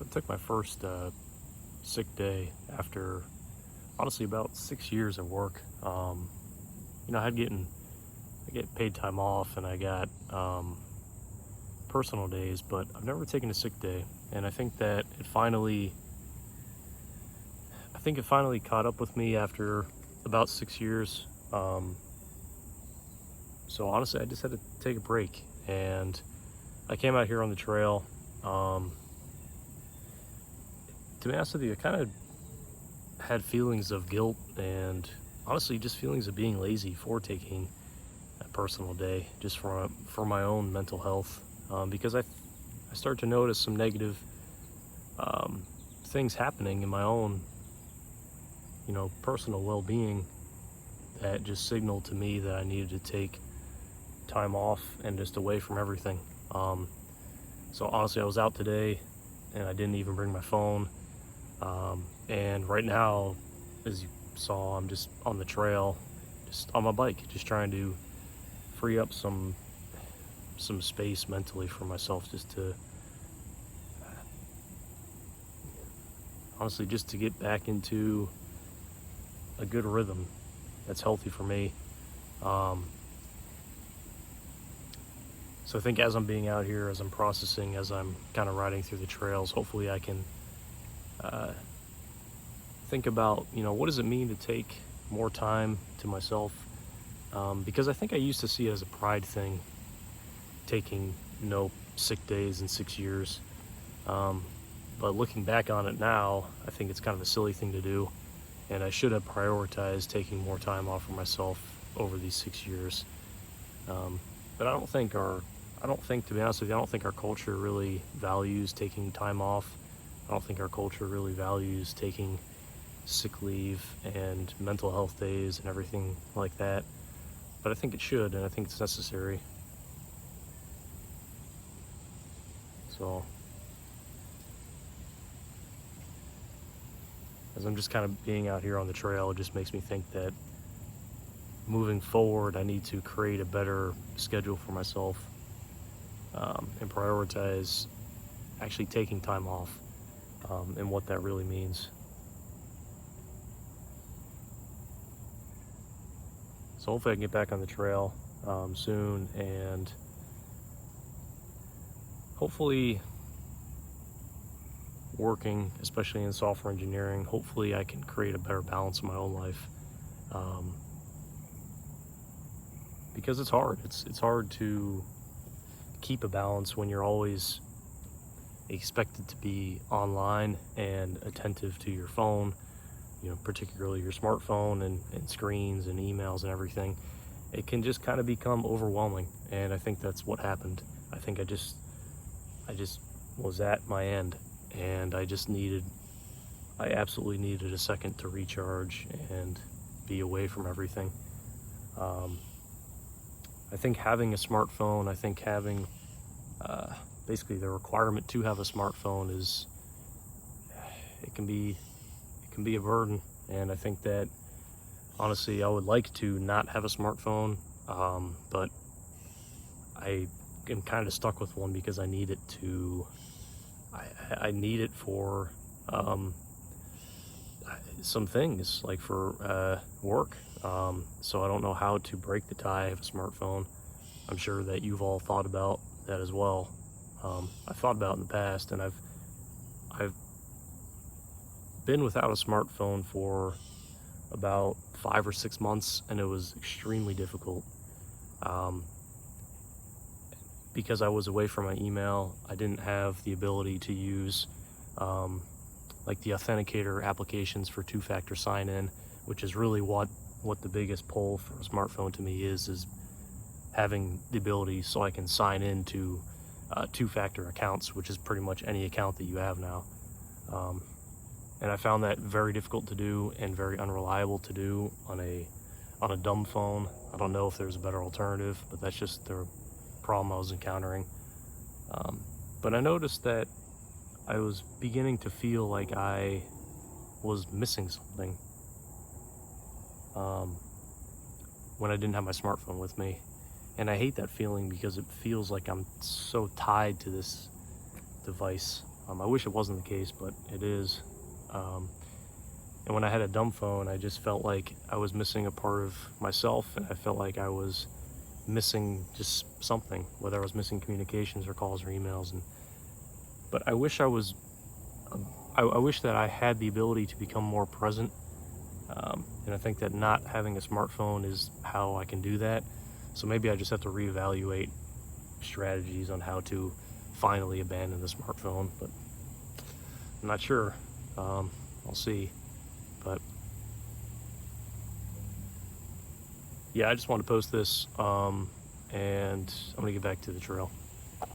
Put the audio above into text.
So I took my first sick day after honestly about 6 years of work. I get paid time off and I got personal days, but I've never taken a sick day. And I think it finally caught up with me after about 6 years. So honestly, I just had to take a break, and I came out here on the trail. Um, to be honest with you, I kind of had feelings of guilt and honestly just feelings of being lazy for taking a personal day just for my own mental health, because I start to notice some negative um, things happening in my own personal well-being that just signaled to me that I needed to take time off and just away from everything. um, so honestly, I was out today and I didn't even bring my phone. And right now, as you saw, I'm just on the trail, just on my bike, just trying to free up some space mentally for myself, just to honestly just to get back into a good rhythm that's healthy for me. Um, so I think as I'm being out here, as I'm processing, as I'm kind of riding through the trails, hopefully I can uh, think about, what does it mean to take more time to myself? Because I think I used to see it as a pride thing, taking no sick days in 6 years. Um, but looking back on it now, I think it's kind of a silly thing to do, and I should have prioritized taking more time off for myself over these 6 years. Um, but I don't think, to be honest with you, I don't think our culture really values taking time off. I don't think our culture really values taking sick leave and mental health days and everything like that. But I think it should, and I think it's necessary. So as I'm just kind of being out here on the trail, it just makes me think that moving forward, I need to create a better schedule for myself, and prioritize actually taking time off, and what that really means. So hopefully I can get back on the trail soon, and hopefully working, especially in software engineering, hopefully I can create a better balance in my own life. Um, because it's hard. It's hard to keep a balance when you're always expected to be online and attentive to your phone, particularly your smartphone and screens and emails and everything. It can just kind of become overwhelming, and I think that's what happened. I think I just was at my end, and I absolutely needed a second to recharge and be away from everything. Um, I think having a smartphone, I think having uh, basically the requirement to have a smartphone is it can be a burden, and I think that honestly I would like to not have a smartphone, but I am kind of stuck with one because I need it to. I need it for um, some things, like for work. So I don't know how to break the tie of a smartphone. I'm sure that you've all thought about that as well. I've thought about it in the past, and I've been without a smartphone for about 5 or 6 months, and it was extremely difficult. Um, because I was away from my email, I didn't have the ability to use um, like the authenticator applications for two-factor sign-in, which is really what the biggest pull for a smartphone to me is having the ability so I can sign into two-factor accounts, which is pretty much any account that you have now. Um, and I found that very difficult to do and very unreliable to do on a dumb phone. I don't know if there's a better alternative, but that's just the problem I was encountering. Um, but I noticed that I was beginning to feel like I was missing something um, when I didn't have my smartphone with me. And I hate that feeling because it feels like I'm so tied to this device. I wish it wasn't the case, but it is. Um, and when I had a dumb phone, I just felt like I was missing a part of myself, and I felt like I was missing just something, whether I was missing communications or calls or emails. And but I wish I was, I wish that I had the ability to become more present. And I think that not having a smartphone is how I can do that. So maybe I just have to reevaluate strategies on how to finally abandon the smartphone, but I'm not sure. I'll see. But yeah, I just want to post this, and I'm gonna get back to the trail.